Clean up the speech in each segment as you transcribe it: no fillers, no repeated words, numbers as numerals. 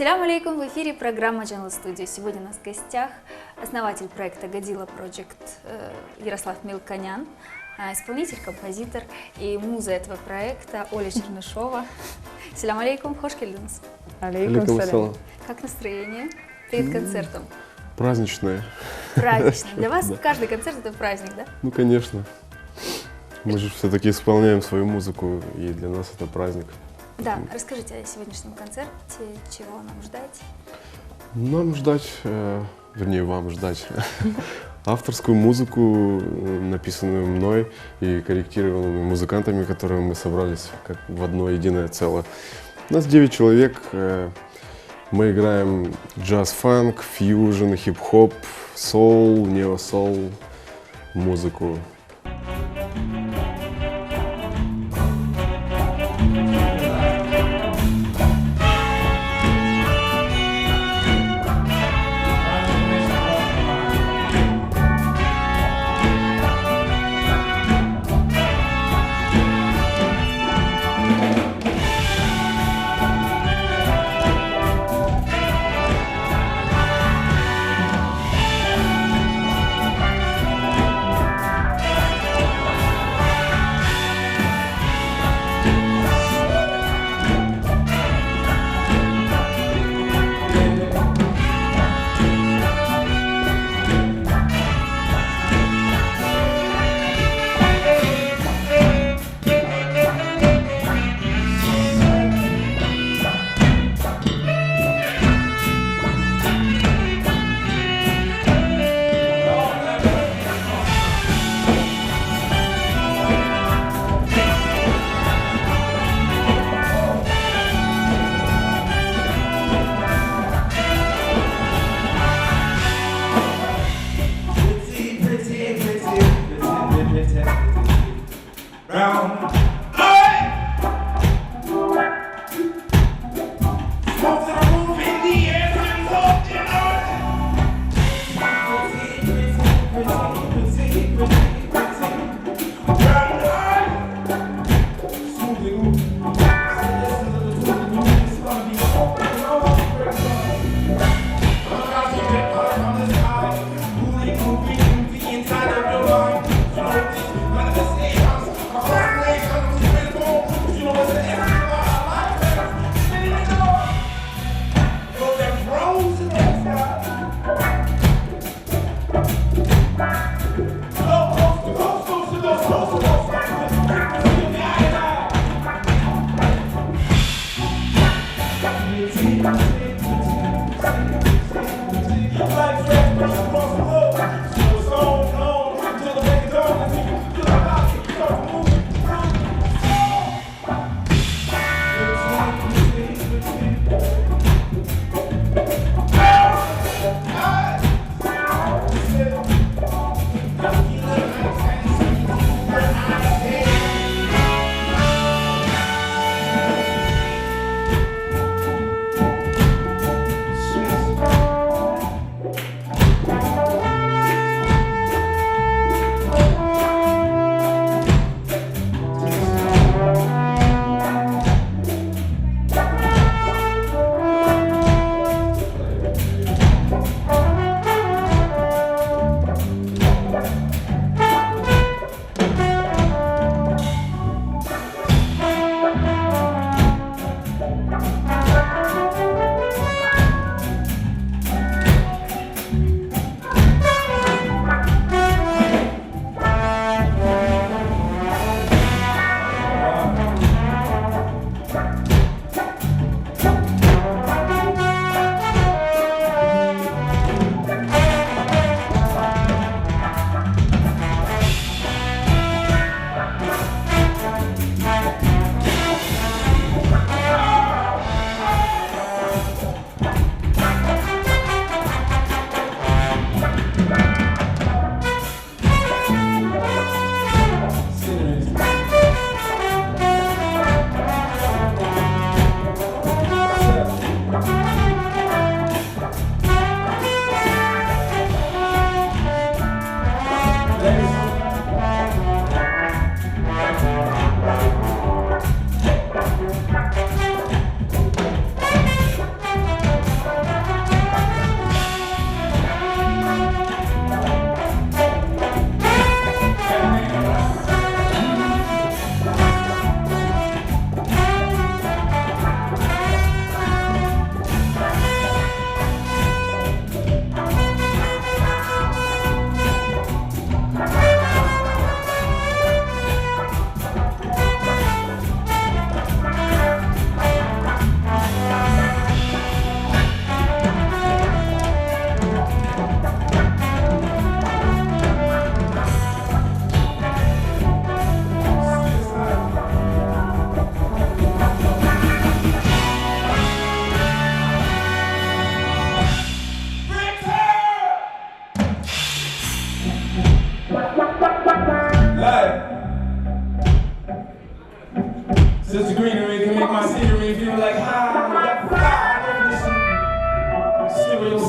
Ассаляму алейкум, в эфире программа Channel Studio. Сегодня у нас в гостях основатель проекта Годзилла Project Ярослав Мелконян, исполнитель, композитор и муза этого проекта Оля Чернышова. Ассаляму алейкум, хош келдіңіз. Алейкум салям. Как настроение перед концертом? Праздничное. Праздничное. Для вас каждый концерт это праздник, да? Ну, конечно. Мы же все-таки исполняем свою музыку, и для нас это праздник. Да, расскажите о сегодняшнем концерте, чего нам ждать? Нам ждать, вернее, вам ждать авторскую музыку, написанную мной и корректированными музыкантами, которые мы собрались как в одно единое целое. У нас 9 человек, мы играем джаз-фанк, фьюжн, хип-хоп, соул, нео-соул, музыку.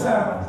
sound.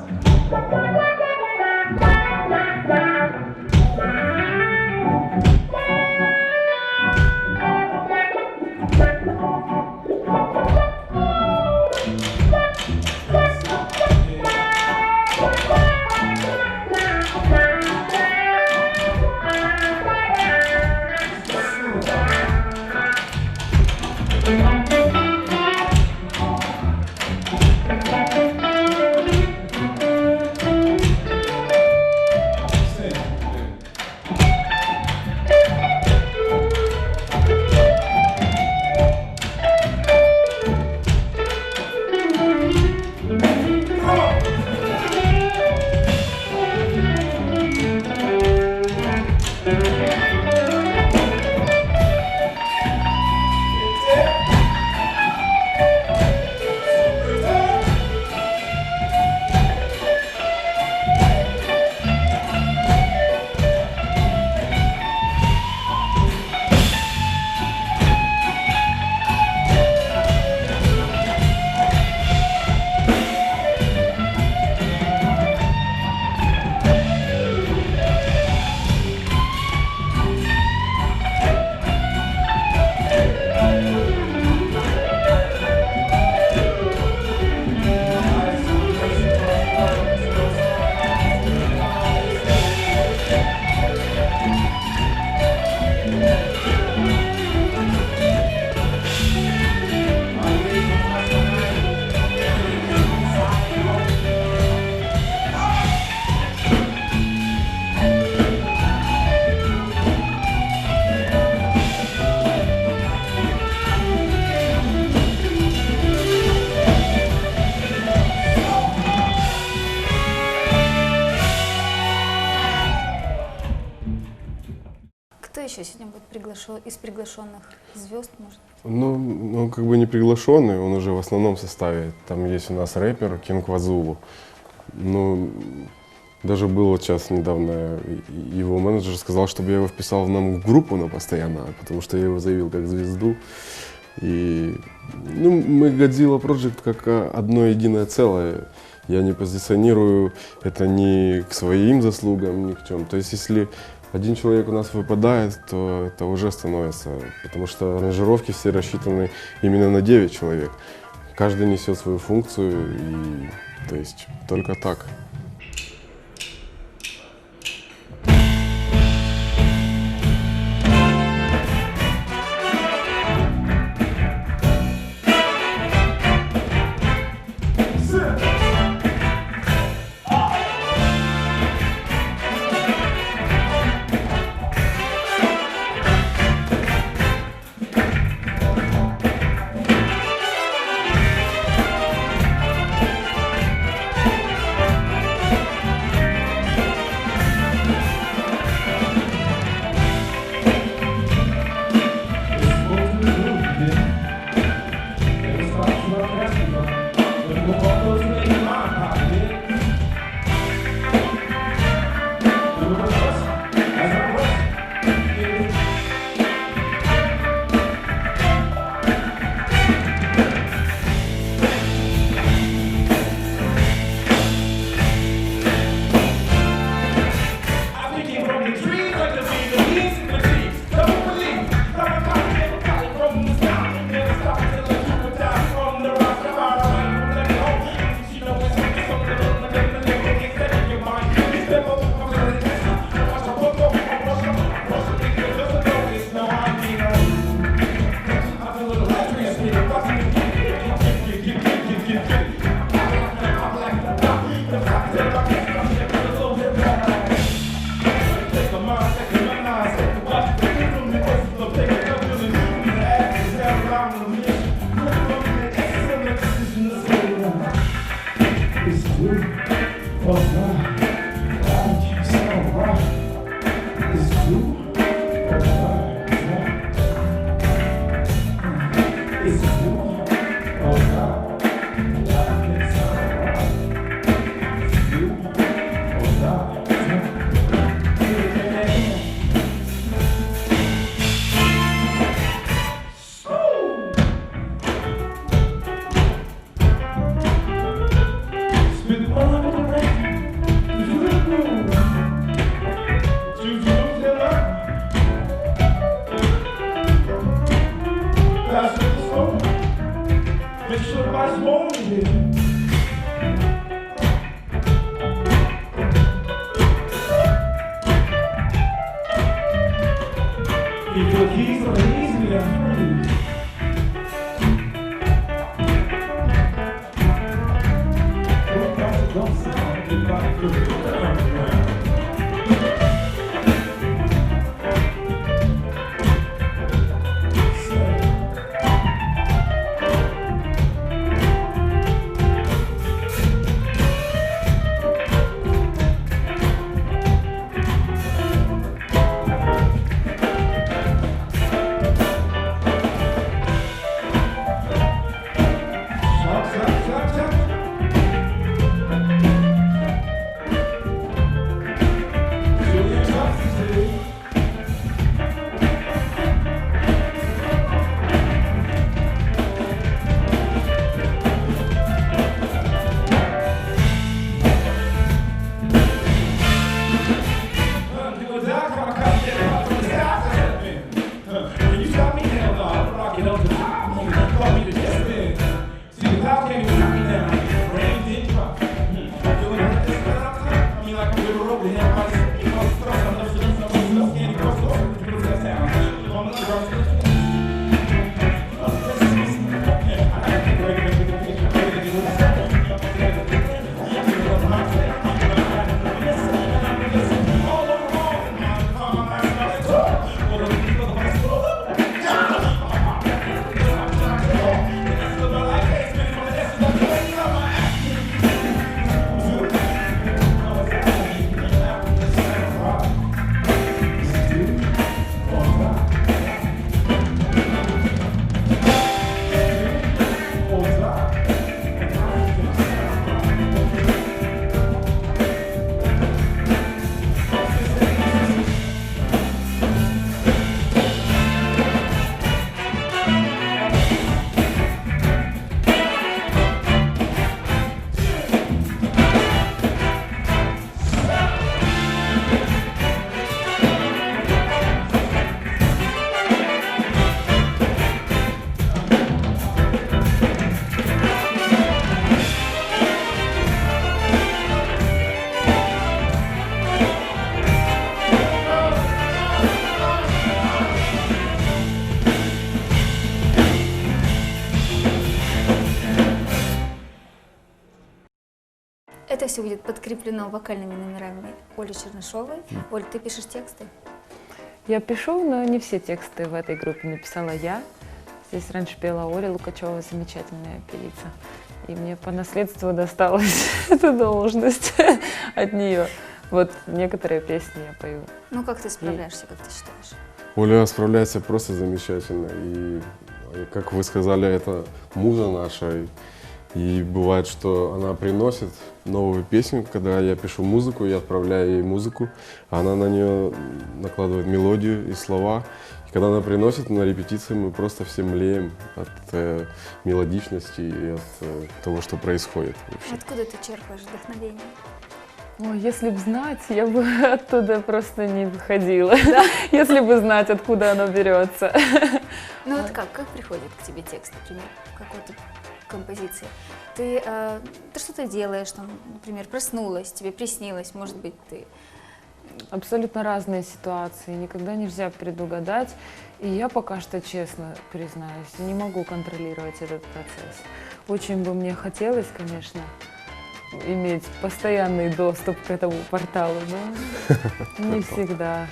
Кто еще сегодня будет из приглашенных звезд, может быть? Ну, он как бы не приглашенный, он уже в основном составе. Там есть у нас рэпер Кинг Вазулу. Ну, даже был вот сейчас недавно, его менеджер сказал, чтобы я его вписал нам в группу на постоянно, потому что я его заявил как звезду. И ну, мы Godzilla Project как одно единое целое. Я не позиционирую это ни к своим заслугам, ни к чем. То есть если один человек у нас выпадает, то это уже становится, потому что аранжировки все рассчитаны именно на 9 человек. Каждый несет свою функцию, и то есть только так. With Это все будет подкреплено вокальными номерами Оли Чернышовой. Оль, ты пишешь тексты? Я пишу, но не все тексты в этой группе написала я. Здесь раньше пела Оля Лукачева, замечательная певица. И мне по наследству досталась эта должность от нее. Вот некоторые песни я пою. Ну как ты справляешься, как ты считаешь? Оля справляется просто замечательно. И, как вы сказали, это муза наша. И бывает, что она приносит новую песню, когда я пишу музыку, я отправляю ей музыку, а она на нее накладывает мелодию и слова. И когда она приносит на репетиции, мы просто все млеем от мелодичности и от того, что происходит вообще. Откуда ты черпаешь вдохновение? Ой, если бы знать, я бы оттуда просто не выходила. Да? Если бы знать, откуда оно берется. Ну вот как приходит к тебе текст, например, какой-то композиции? Ты что-то делаешь, там, например, проснулась, тебе приснилось, может быть, ты... Абсолютно разные ситуации, никогда нельзя предугадать. И я пока что, честно признаюсь, не могу контролировать этот процесс. Очень бы мне хотелось, конечно, иметь постоянный доступ к этому порталу, но не всегда.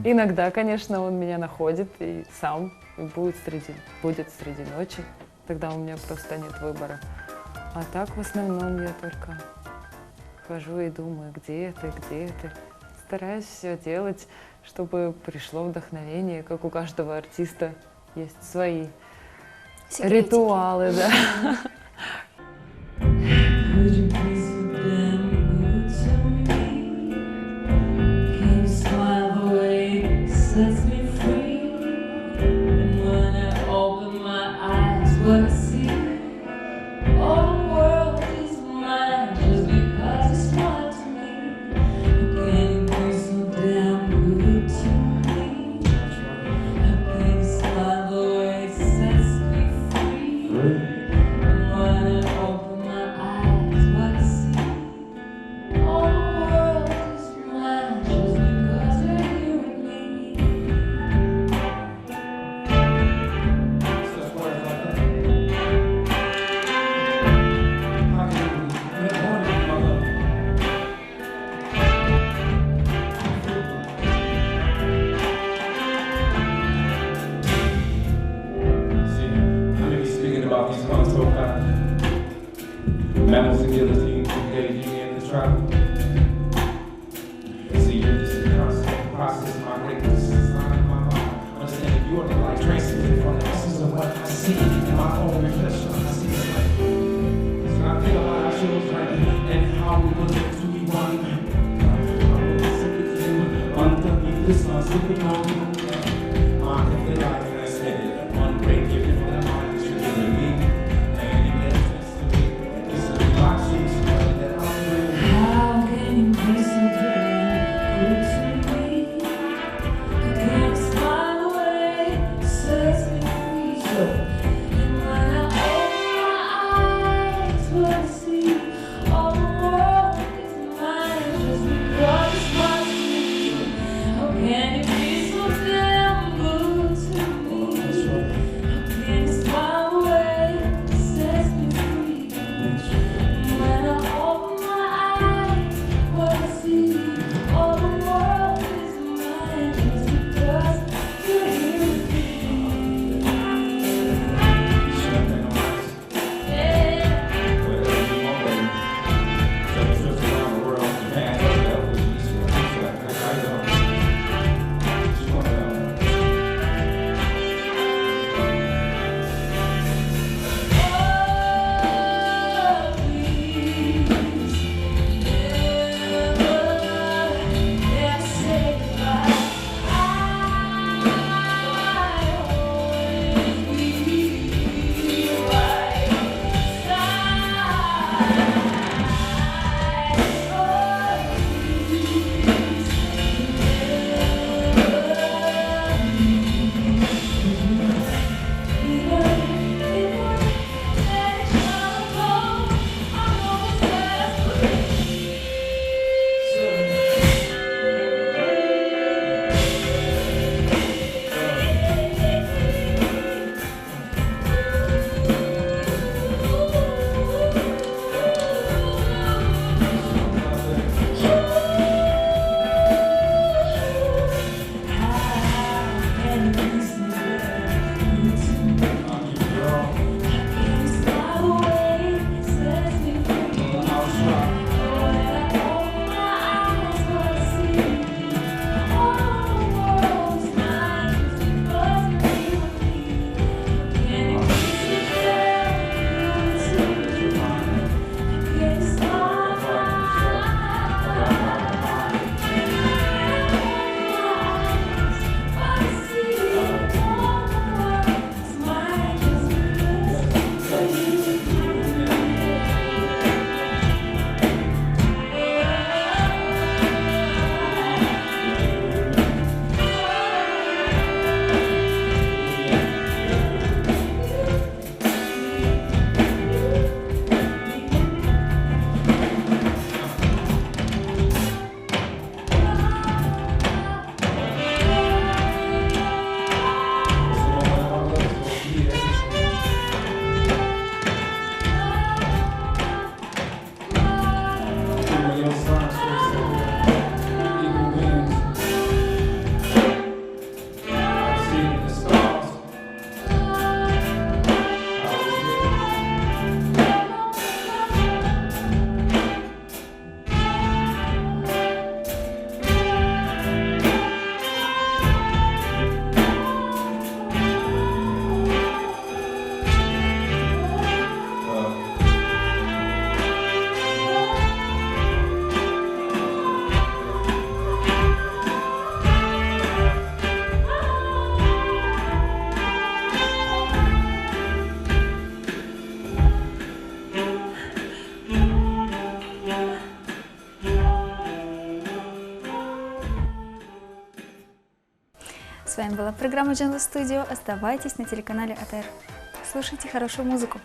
Иногда, конечно, он меня находит и сам будет среди ночи. Тогда у меня просто нет выбора. А так в основном я только хожу и думаю, где ты. Стараюсь все делать, чтобы пришло вдохновение, как у каждого артиста есть свои ритуалы, да. dedicated to travel. See, this is the process of my greatness. It's not in my mind. Understand you are the light tracing from the essence of what I see in my own reflection. I see it's like, so I think about our children and how we were meant to be one. I will simply do underneath this sun, sleeping on you. I can feel like I said, one great gift from the mind that you're giving me. And it makes sense to me. This is my shoes that I'm wearing. How can you be so good to me? I can't find a way to set me free. And when I open my eyes, what I see, all the world is mine just because it's mine to me. How can you be so damn good to me? How can you find a way to set me free? And when I open my eyes, what I see, all the world is mine just because you're here with me. Champagne on ice. Yeah. Whatever you want, baby. Take trips around the world, Japan, that was easier. That's how you know. Just want to Oh, please never say goodbye. I always be right С вами была программа Jungle Studio. Оставайтесь на телеканале АТР. Слушайте хорошую музыку.